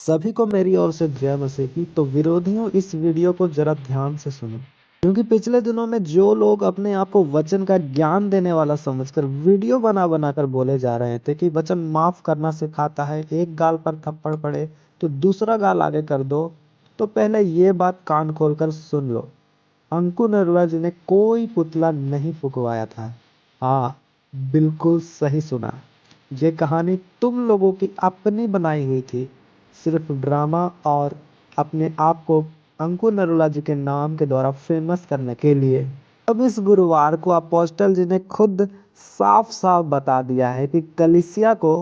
सभी को मेरी ओर से जय मसीह की। तो विरोधियों, इस वीडियो को जरा ध्यान से सुनो, क्योंकि पिछले दिनों में जो लोग अपने आप को वचन का ज्ञान देने वाला समझकर वीडियो बना बना कर बोले जा रहे थे कि वचन माफ करना सिखाता है, एक गाल पर थप्पड़ पड़े तो दूसरा गाल आगे कर दो, तो पहले ये बात कान खोलकर सुन लो। अंकु नरुला जी ने कोई पुतला नहीं फुकवाया था। हाँ, बिल्कुल सही सुना। ये कहानी तुम लोगों की अपनी बनाई हुई थी, सिर्फ ड्रामा और अपने आप को अंकु नरुला जी के नाम के द्वारा फेमस करने के लिए। अब इस गुरुवार को अपोस्टल जी ने खुद साफ साफ बता दिया है कि कलीसिया को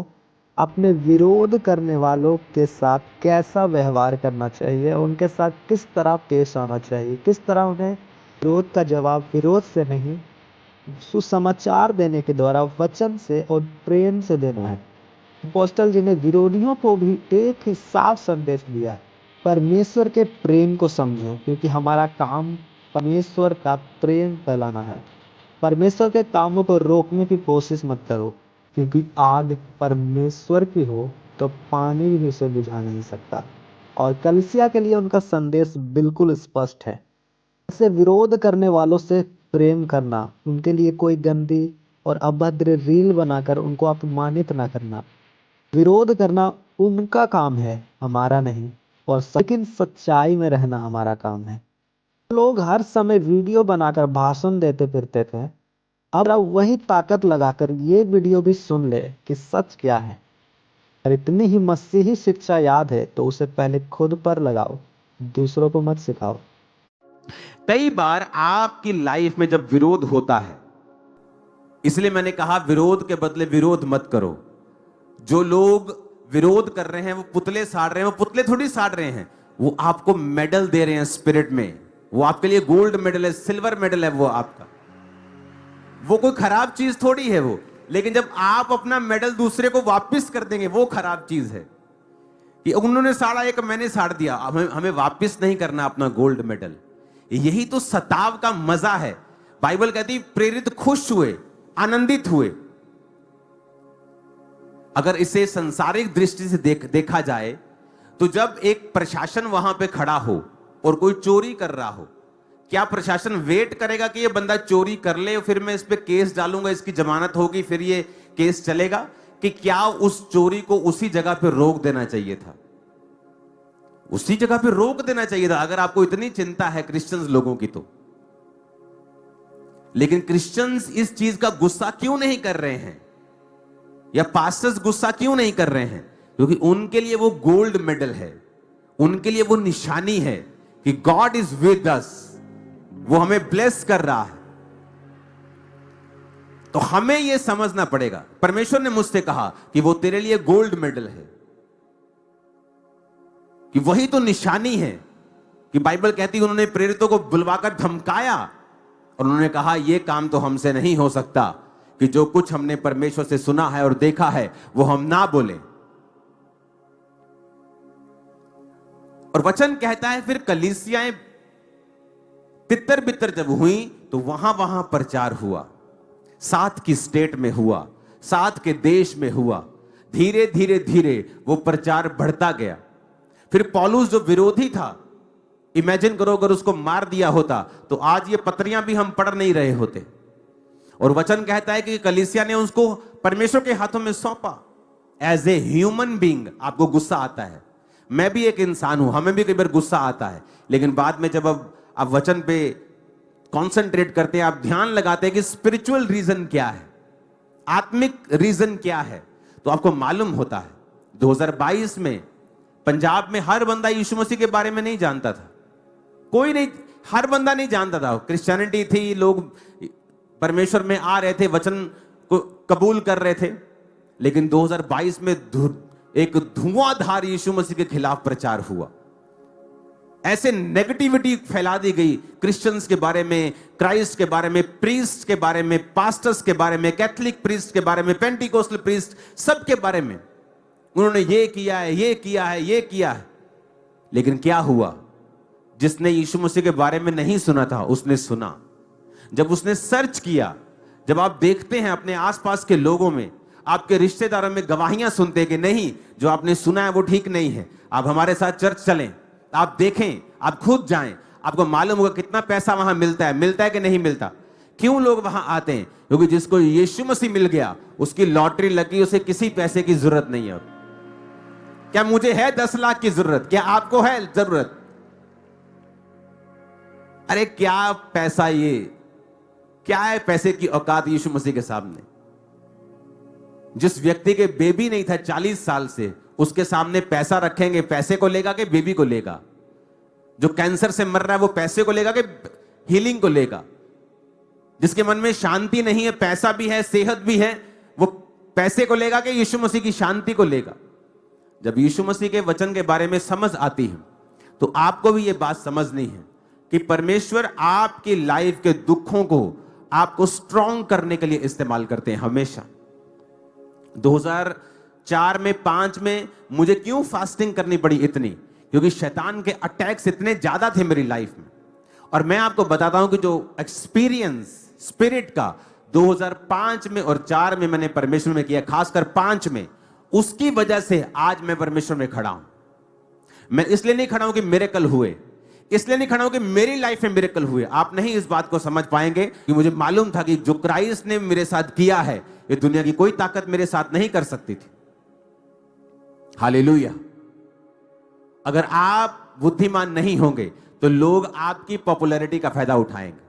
अपने विरोध करने वालों के साथ कैसा व्यवहार करना चाहिए, उनके साथ किस तरह पेश आना चाहिए, किस तरह उन्हें विरोध का जवाब विरोध से नहीं, सुसमाचार देने के द्वारा वचन से और प्रेम से देना है। अपोस्टल जी ने विरोधियों को भी एक ही साफ संदेश दिया है, परमेश्वर के प्रेम को समझो, क्योंकि हमारा काम परमेश्वर का प्रेम फैलाना है। परमेश्वर के कामों को रोकने की कोशिश मत करो, क्योंकि आग परमेश्वर की हो तो पानी भी उसे बुझा नहीं सकता। और कलीसिया के लिए उनका संदेश बिल्कुल स्पष्ट है। ऐसे विरोध करने वालों से प्रेम करना, उनके लिए कोई गंदी और अभद्र रील बनाकर उनको अपमानित ना करना। विरोध करना उनका काम है, हमारा नहीं। और लेकिन सच्चाई में रहना हमारा काम है। लोग हर समय वीडियो बनाकर भाषण देते फिरते थे, अब वही ताकत लगाकर ये वीडियो भी सुन ले कि सच क्या है। अगर इतनी ही मसीही शिक्षा याद है तो उसे पहले खुद पर लगाओ, दूसरों को मत सिखाओ। कई बार आपकी लाइफ में जब विरोध होता है, इसलिए मैंने कहा विरोध के बदले विरोध मत करो। जो लोग विरोध कर रहे हैं वो पुतले साड़ रहे हैं, वो पुतले थोड़ी साड़ रहे हैं, वो आपको मेडल दे रहे हैं स्पिरिट में। वो आपके लिए गोल्ड मेडल है, सिल्वर मेडल है वो आपका। वो कोई खराब चीज थोड़ी है वो। लेकिन जब आप अपना मेडल दूसरे को वापस कर देंगे, वो खराब चीज है कि उन्होंने साड़ा एक मैंने साड़ दिया, हमें वापस नहीं करना अपना गोल्ड मेडल। यही तो सताव का मजा है। बाइबल कहती प्रेरित खुश हुए, आनंदित हुए। अगर इसे संसारिक दृष्टि से देखा जाए तो जब एक प्रशासन वहां पे खड़ा हो और कोई चोरी कर रहा हो, क्या प्रशासन वेट करेगा कि ये बंदा चोरी कर ले, फिर मैं इस पे केस डालूंगा, इसकी जमानत होगी, फिर ये केस चलेगा? कि क्या उस चोरी को उसी जगह पे रोक देना चाहिए था? उसी जगह पे रोक देना चाहिए था, अगर आपको इतनी चिंता है क्रिश्चियंस लोगों की तो। लेकिन क्रिश्चियंस इस चीज का गुस्सा क्यों नहीं कर रहे हैं, या पास्टर्स गुस्सा क्यों नहीं कर रहे हैं? क्योंकि उनके लिए वो गोल्ड मेडल है, उनके लिए वो निशानी है कि गॉड इज विद अस, वो हमें ब्लेस कर रहा है। तो हमें यह समझना पड़ेगा। परमेश्वर ने मुझसे कहा कि वो तेरे लिए गोल्ड मेडल है, कि वही तो निशानी है। कि बाइबल कहती है उन्होंने प्रेरितों को बुलवाकर धमकाया और उन्होंने कहा यह काम तो हमसे नहीं हो सकता कि जो कुछ हमने परमेश्वर से सुना है और देखा है वो हम ना बोले। और वचन कहता है फिर कलीसियाएं तितर बितर जब हुई तो वहां वहां प्रचार हुआ, साथ की स्टेट में हुआ, साथ के देश में हुआ। धीरे धीरे धीरे वो प्रचार बढ़ता गया। फिर पौलुस जो विरोधी था, इमेजिन करो अगर उसको मार दिया होता तो आज ये पत्रियां भी हम पढ़ नहीं रहे होते। और वचन कहता है कि कलीसिया ने उसको परमेश्वर के हाथों में सौंपा। एज ए ह्यूमन बीइंग आपको गुस्सा आता है, मैं भी एक इंसान हूं, हमें भी कई बार गुस्सा आता है। लेकिन बाद में जब अब आप वचन पे कंसंट्रेट करते हैं, आप ध्यान लगाते हैं कि स्पिरिचुअल रीजन क्या है, आत्मिक रीजन क्या है, तो आपको मालूम होता है। 2022 में पंजाब में हर बंदा यीशु मसीह के बारे में नहीं जानता था। कोई नहीं, हर बंदा नहीं जानता था। क्रिश्चियनिटी थी, लोग परमेश्वर में आ रहे थे, वचन को कबूल कर रहे थे। लेकिन 2022 में एक धुआंधार यीशु मसीह के खिलाफ प्रचार हुआ। ऐसे नेगेटिविटी फैला दी गई क्रिश्चियंस के बारे में, क्राइस्ट के बारे में, प्रीस्ट के बारे में, पास्टर्स के बारे में, कैथोलिक प्रीस्ट के बारे में, पेंटिकोस्टल प्रीस्ट, सबके बारे में उन्होंने ये किया है, ये किया है, ये किया है। लेकिन क्या हुआ? जिसने यीशु मसीह के बारे में नहीं सुना था उसने सुना। जब उसने सर्च किया, जब आप देखते हैं अपने आसपास के लोगों में, आपके रिश्तेदारों में गवाहियां सुनते हैं कि नहीं, जो आपने सुना है वो ठीक नहीं है, आप हमारे साथ चर्च चलें, आप देखें, आप खुद जाएं, आपको मालूम होगा कितना पैसा वहां मिलता है कि नहीं मिलता। क्यों लोग वहां आते हैं? क्योंकि जिसको यीशु मसीह मिल गया, उसकी लॉटरी लगी, उसे किसी पैसे की जरूरत नहीं है। क्या मुझे है 10 लाख की जरूरत? क्या आपको है जरूरत? अरे क्या पैसा, ये क्या है पैसे की औकात यीशु मसीह के सामने? जिस व्यक्ति के बेबी नहीं था 40 साल से, उसके सामने पैसा रखेंगे, पैसे को लेगा कि बेबी को लेगा? जो कैंसर से मर रहा है वो पैसे को लेगा कि हीलिंग को लेगा? जिसके मन में शांति नहीं है, पैसा भी है, सेहत भी है, वो पैसे को लेगा कि यीशु मसीह की शांति को लेगा? जब यीशु मसीह के वचन के बारे में समझ आती है तो आपको भी यह बात समझनी है कि परमेश्वर आपकी लाइफ के दुखों को आपको स्ट्रॉन्ग करने के लिए इस्तेमाल करते हैं हमेशा। 2004 में 5 में मुझे क्यों फास्टिंग करनी पड़ी इतनी? क्योंकि शैतान के अटैक्स इतने ज्यादा थे मेरी लाइफ में। और मैं आपको बताता हूं कि जो एक्सपीरियंस स्पिरिट का 2005 में और 4 में मैंने परमेश्वर में किया, खासकर 5 में, उसकी वजह से आज मैं परमेश्वर में खड़ा हूं। मैं इसलिए नहीं खड़ा हूं कि मिरेकल हुए, इसलिए नहीं खड़ा हूं कि मेरी लाइफ में मिरेकल हुए। आप नहीं इस बात को समझ पाएंगे कि मुझे मालूम था कि जो क्राइस्ट ने मेरे साथ किया है, ये दुनिया की कोई ताकत मेरे साथ नहीं कर सकती थी। हालेलुया। अगर आप बुद्धिमान नहीं होंगे तो लोग आपकी पॉपुलैरिटी का फायदा उठाएंगे।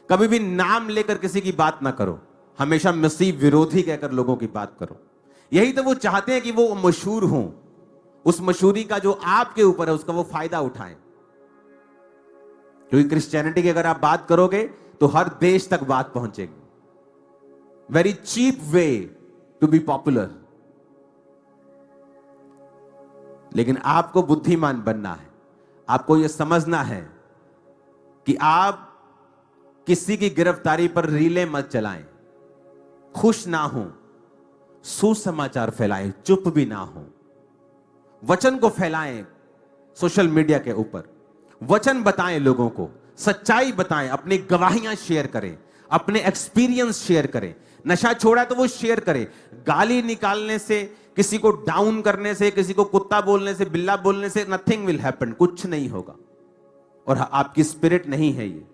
कभी भी नाम लेकर किसी की बात ना करो, हमेशा मसीह विरोधी कहकर लोगों की बात करो। यही तो वो चाहते हैं कि वो मशहूर हों, उस मशहूरी का जो आपके ऊपर है उसका वो फायदा उठाएं। क्योंकि क्रिश्चियनिटी की अगर आप बात करोगे तो हर देश तक बात पहुंचेगी। Very cheap way to be popular. लेकिन आपको बुद्धिमान बनना है, आपको यह समझना है कि आप किसी की गिरफ्तारी पर रीले मत चलाएं, खुश ना हो, सुसमाचार फैलाएं, चुप भी ना हो, वचन को फैलाएं सोशल मीडिया के ऊपर, वचन बताएं लोगों को, सच्चाई बताएं, अपनी गवाहियां शेयर करें, अपने एक्सपीरियंस शेयर करें। नशा छोड़ा तो वो शेयर करें। गाली निकालने से, किसी को डाउन करने से, किसी को कुत्ता बोलने से, बिल्ला बोलने से नथिंग विल हैपन, कुछ नहीं होगा। और आपकी स्पिरिट नहीं है ये।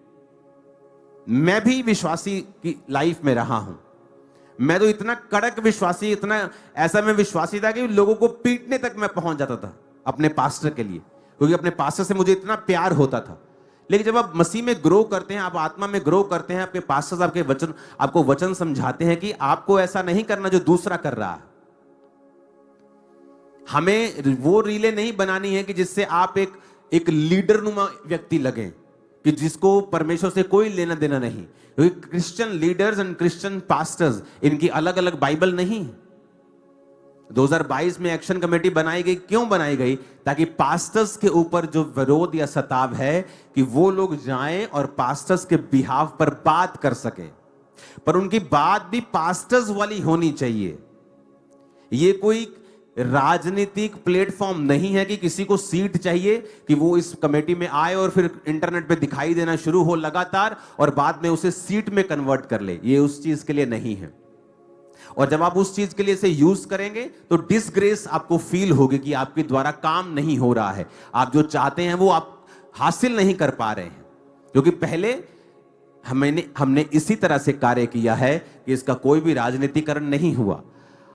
मैं भी विश्वासी की लाइफ में रहा हूं। मैं तो इतना कड़क विश्वासी, इतना ऐसा मैं विश्वासी था कि लोगों को पीटने तक मैं पहुंच जाता था अपने पास्टर के लिए, क्योंकि अपने पास्टर से मुझे इतना प्यार होता था। लेकिन जब आप मसीह में ग्रो करते हैं, आप आत्मा में ग्रो करते हैं, आपके पास्टर्स आपके वचन, आपको वचन समझाते हैं कि आपको ऐसा नहीं करना जो दूसरा कर रहा है। हमें वो रीले नहीं बनानी है कि जिससे आप एक लीडर नुमा व्यक्ति लगे, कि जिसको परमेश्वर से कोई लेना देना नहीं। क्योंकि Christian leaders and Christian pastors, इनकी अलग अलग बाइबल नहीं। 2022 में एक्शन कमेटी बनाई गई। क्यों बनाई गई? ताकि पास्टर्स के ऊपर जो विरोध या सताव है कि वो लोग जाएं और पास्टर्स के बिहाफ पर बात कर सके, पर उनकी बात भी पास्टर्स वाली होनी चाहिए। ये कोई राजनीतिक प्लेटफॉर्म नहीं है कि किसी को सीट चाहिए कि वो इस कमेटी में आए और फिर इंटरनेट पे दिखाई देना शुरू हो लगातार और बाद में उसे सीट में कन्वर्ट कर ले। ये उस चीज के लिए नहीं है। और जब आप उस चीज के लिए इसे यूज करेंगे तो डिसग्रेस आपको फील होगी कि आपके द्वारा काम नहीं हो रहा है, आप जो चाहते हैं वो आप हासिल नहीं कर पा रहे हैं। क्योंकि पहले हमने इसी तरह से कार्य किया है कि इसका कोई भी राजनीतिकरण नहीं हुआ।